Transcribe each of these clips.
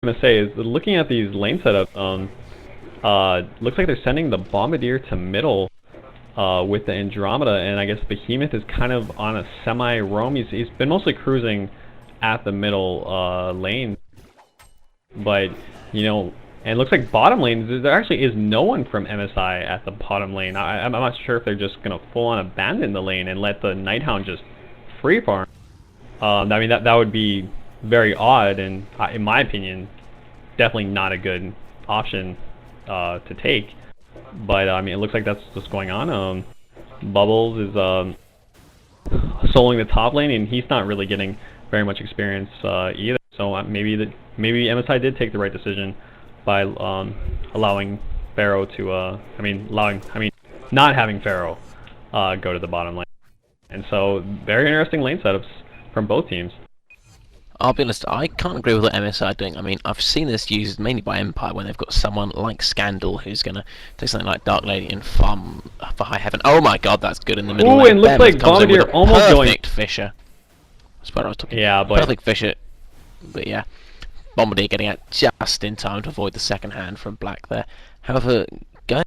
I'm gonna say is looking at these lane setups. Looks like they're sending the Bombardier to middle with the Andromeda, and I guess Behemoth is kind of on a semi-roam. He's been mostly cruising at the middle lane, but you know, and it looks like bottom lane there actually is no one from MSI at the bottom lane. I'm not sure if they're just gonna full-on abandon the lane and let the Nighthound just free farm. I mean that would be very odd, and in my opinion, definitely not a good option to take. But I mean, it looks like that's what's going on. Bubbles is soloing the top lane, and he's not really getting very much experience either. So maybe MSI did take the right decision by allowing Pharaoh to not having Pharaoh go to the bottom lane. And so very interesting lane setups from both teams. I'll be honest, I can't agree with what MSI are doing. I mean, I've seen this used mainly by Empire when they've got someone like Scandal who's going to take something like Dark Lady and farm for High Heaven. Oh my god, that's good in the middle. Ooh, and looks like Bombardier almost going... Perfect Fissure. That's what I was talking about. Yeah, but... Perfect Fissure. But yeah, Bombardier getting out just in time to avoid the second hand from Black there. However, going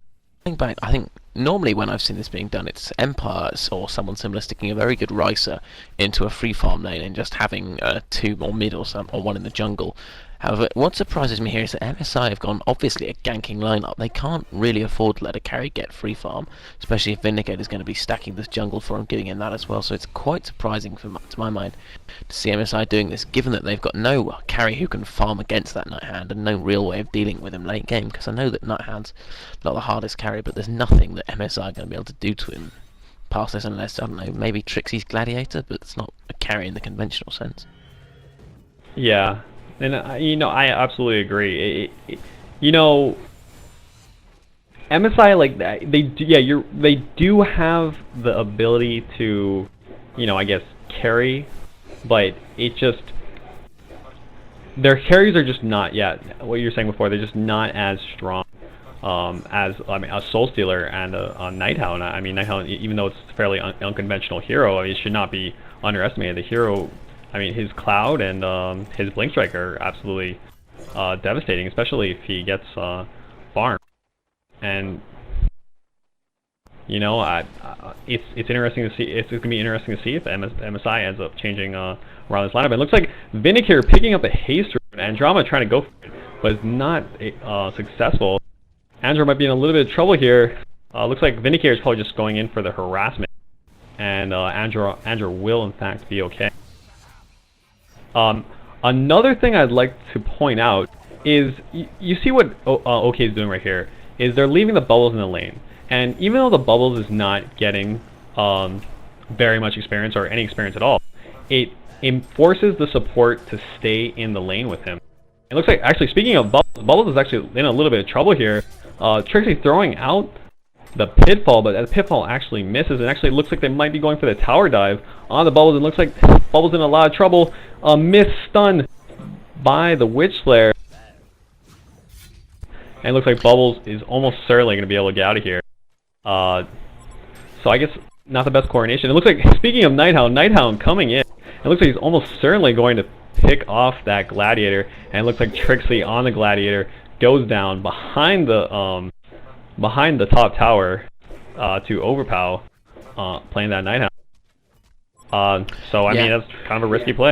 back, I think normally when I've seen this being done, it's Empire or someone similar sticking a very good Ricer into a free farm lane and just having two or mid or one in the jungle. However, what surprises me here is that MSI have gone obviously a ganking lineup. They can't really afford to let a carry get free farm, especially if Vindicator is going to be stacking this jungle for him, giving him that as well. So it's quite surprising to my mind to see MSI doing this, given that they've got no carry who can farm against that Nighthand and no real way of dealing with him late game. Because I know that Nighthand's not the hardest carry, but there's nothing that MSI are going to be able to do to him past this unless, I don't know, maybe Trixie's Gladiator, but it's not a carry in the conventional sense. Yeah. And you know, I absolutely agree. You know, MSI like that. They do have the ability to, you know, I guess carry, but it just their carries are just not yet. What you were saying before, they're just not as strong as a Soul Stealer and a Nighthound. I mean, Nighthound, even though it's a fairly unconventional hero, I mean, it should not be underestimated. The hero. I mean, his Cloud and his Blink Strike are absolutely devastating, especially if he gets farmed. And you know, it's interesting to see. It's going to be interesting to see if MSI ends up changing around this lineup. It looks like Vindicator picking up a haste rune, and Andromeda trying to go for it, but it's not successful. Andrew might be in a little bit of trouble here. Looks like Vindicator is probably just going in for the harassment, and Andrew will in fact be okay. Another thing I'd like to point out is you see what OK is doing right here is they're leaving the bubbles in the lane, and even though the bubbles is not getting very much experience or any experience at all, it forces the support to stay in the lane with him. It looks like, actually, speaking of Bubbles is actually in a little bit of trouble here. Trixie throwing out the Pitfall, but the Pitfall actually misses, and actually looks like they might be going for the tower dive on the Bubbles, and looks like Bubbles in a lot of trouble. A miss stun by the Witch Slayer. And it looks like Bubbles is almost certainly going to be able to get out of here. So I guess not the best coordination. It looks like, speaking of Nighthound coming in, it looks like he's almost certainly going to pick off that Gladiator, and it looks like Trixie on the Gladiator goes down behind the top tower to overpower playing that Nighthound. So I mean, that's kind of a risky play.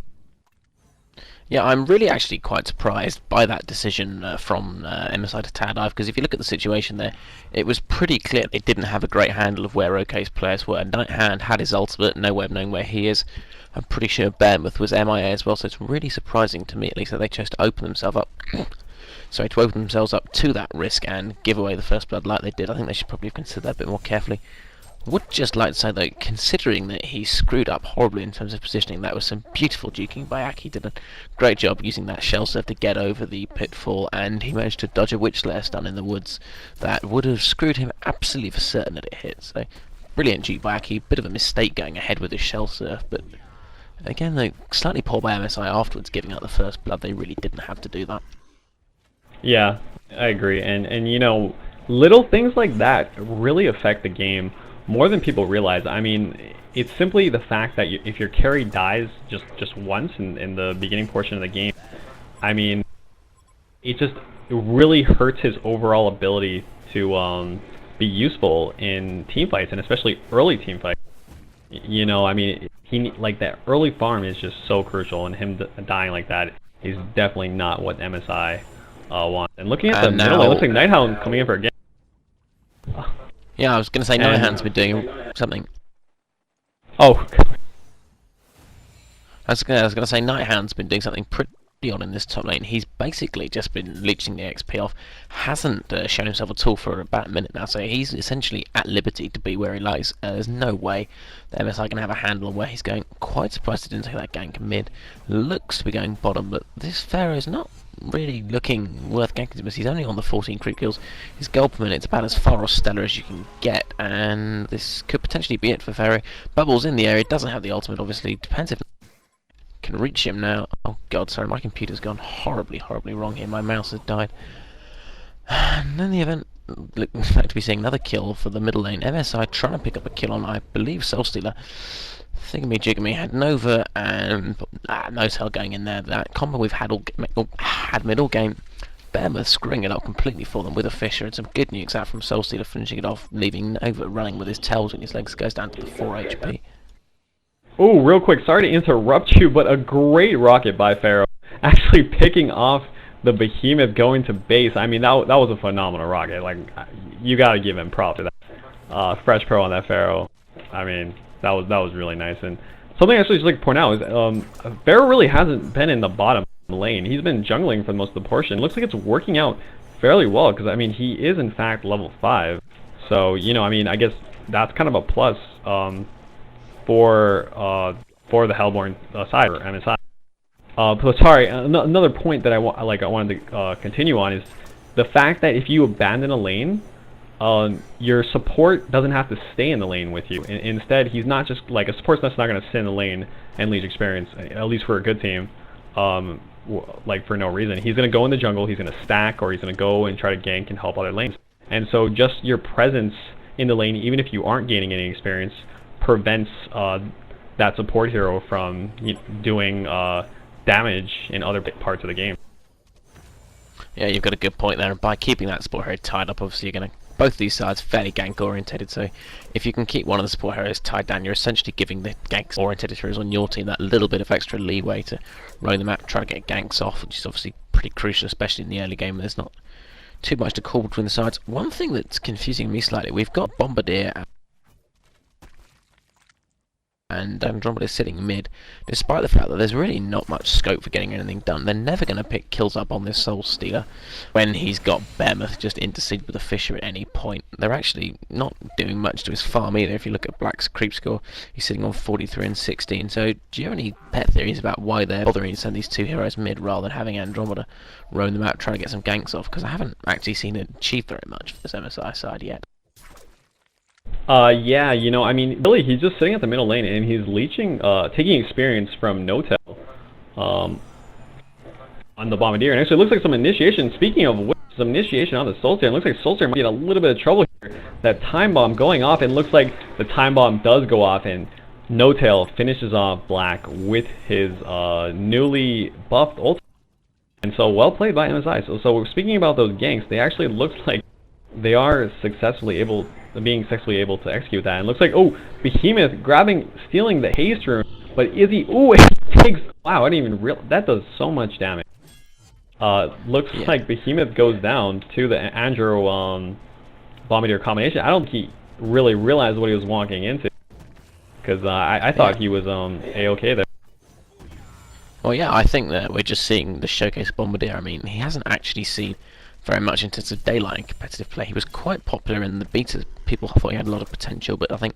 Yeah, I'm really actually quite surprised by that decision from MSI to Tad Dive, because if you look at the situation there, it was pretty clear they didn't have a great handle of where OK's players were. Nighthand had his ultimate, no way of knowing where he is. I'm pretty sure Behemoth was MIA as well, so it's really surprising to me at least that they chose to open themselves up. Sorry, to open themselves up to that risk and give away the first blood like they did. I think they should probably have considered that a bit more carefully. Would just like to say though, considering that he screwed up horribly in terms of positioning, that was some beautiful duking by Aki. He did a great job using that shell serve to get over the pitfall, and he managed to dodge a Witch Slayer stun in the woods that would have screwed him absolutely for certain that it hit. So brilliant duke by Aki. Bit of a mistake going ahead with his shell serve, but again though, slightly poor by MSI afterwards, giving out the first blood. They really didn't have to do that. Yeah, I agree, and you know, little things like that really affect the game more than people realize. I mean, it's simply the fact that if your carry dies just once in the beginning portion of the game, I mean, it just really hurts his overall ability to be useful in team fights, and especially early team fights. You know, I mean, like that early farm is just so crucial, and him dying like that is definitely not what MSI wants. And looking at the middle, it looks like Nighthound coming in for a game. Yeah, I was going to say Nighthound's been doing something. Oh. I was going to say Nighthound's been doing something pretty on in this top lane. He's basically just been leeching the XP off, hasn't shown himself at all for about a minute now, so he's essentially at liberty to be where he likes. There's no way that MSI can have a handle on where he's going. Quite surprised he didn't take that gank mid. Looks to be going bottom, but this Pharaoh's not really looking worth ganking to, because he's only on the 14 creep kills. His gold per minute's about as far off stellar as you can get, and this could potentially be it for Pharaoh. Bubbles in the area, doesn't have the ultimate obviously, depends if can reach him now. Oh god, sorry, my computer's gone horribly wrong here. My mouse has died. And in the event, look like to be seeing another kill for the middle lane. MSI trying to pick up a kill on, I believe, Soulstealer. Thingamy Jigamy had Nova and N0tail going in there. That combo we've had middle game. Behemoth screwing it up completely for them with a Fissure, and some good nukes out from Soulstealer finishing it off, leaving Nova running with his tails in his legs, goes down to the 4 HP. Oh, real quick, sorry to interrupt you, but a great rocket by Pharaoh. Actually picking off the Behemoth going to base. I mean, that was a phenomenal rocket. Like, you gotta give him props to that. Fresh Pro on that Pharaoh. I mean, that was really nice. And something I actually just like to point out is Pharaoh really hasn't been in the bottom lane. He's been jungling for most of the portion. Looks like it's working out fairly well, because I mean, he is in fact level 5. So, you know, I mean, I guess that's kind of a plus for the Hellborn side, or MSI. But sorry, another point that I wanted to continue on is the fact that if you abandon a lane, your support doesn't have to stay in the lane with you. Instead, he's not just like a support's not going to sit in the lane and leech experience, at least for a good team, like for no reason. He's going to go in the jungle, he's going to stack, or he's going to go and try to gank and help other lanes. And so just your presence in the lane, even if you aren't gaining any experience, prevents that support hero from doing damage in other parts of the game. Yeah, you've got a good point there. And by keeping that support hero tied up, obviously you're going to both these sides fairly gank orientated. So if you can keep one of the support heroes tied down, you're essentially giving the gank orientated heroes on your team that little bit of extra leeway to roam the map, try to get ganks off, which is obviously pretty crucial, especially in the early game. There's not too much to call between the sides. One thing that's confusing me slightly, we've got Bombardier and Andromeda sitting mid, despite the fact that there's really not much scope for getting anything done. They're never going to pick kills up on this Soulstealer when he's got Behemoth just intercede with a Fissure at any point. They're actually not doing much to his farm either. If you look at Black's creep score, he's sitting on 43 and 16. So do you have any pet theories about why they're bothering to send these two heroes mid rather than having Andromeda roam them out trying to get some ganks off? Because I haven't actually seen it achieve very much for this MSI side yet. Yeah, you know, I mean, really, he's just sitting at the middle lane, and he's leeching, taking experience from N0tail, on the Bombardier. And actually, it looks like some initiation, speaking of which, some initiation on the Soulstealer. It looks like Soulstealer might get a little bit of trouble here. That time bomb going off, and it looks like the time bomb does go off, and N0tail finishes off Black with his, newly buffed ult. And so, well played by MSI. So speaking about those ganks, they actually look like they are being successfully able to execute that. And it looks like, oh, Behemoth stealing the haste rune, but is he, oh, it takes, wow, I didn't even realize, that does so much damage. Looks like Behemoth goes down to the Andrew Bombardier combination. I don't think he really realized what he was walking into, because I thought he was A-okay there. Well, yeah, I think that we're just seeing the showcase of Bombardier. I mean, he hasn't actually seen very much in terms of daylight and competitive play. He was quite popular in the beta. People thought he had a lot of potential, but I think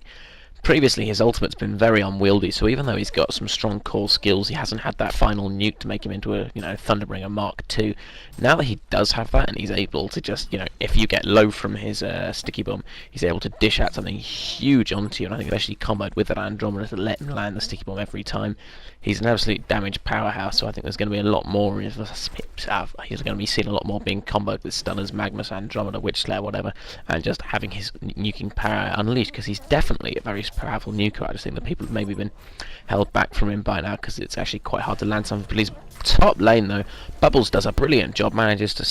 previously his ultimate's been very unwieldy, so even though he's got some strong core skills, he hasn't had that final nuke to make him into a, Thunderbringer Mark II. Now that he does have that, and he's able to just, if you get low from his sticky bomb, he's able to dish out something huge onto you, and I think especially comboed with that Andromeda to let him land the sticky bomb every time. He's an absolute damage powerhouse, so I think there's going to be a lot more. He's going to be seen a lot more being comboed with Stunners, Magmus, Andromeda, Witch Slayer, whatever, and just having his nuking power unleashed, because he's definitely a very powerful nuker. I just think that people have maybe been held back from him by now because it's actually quite hard to land something. But he's top lane though. Bubbles does a brilliant job, manages to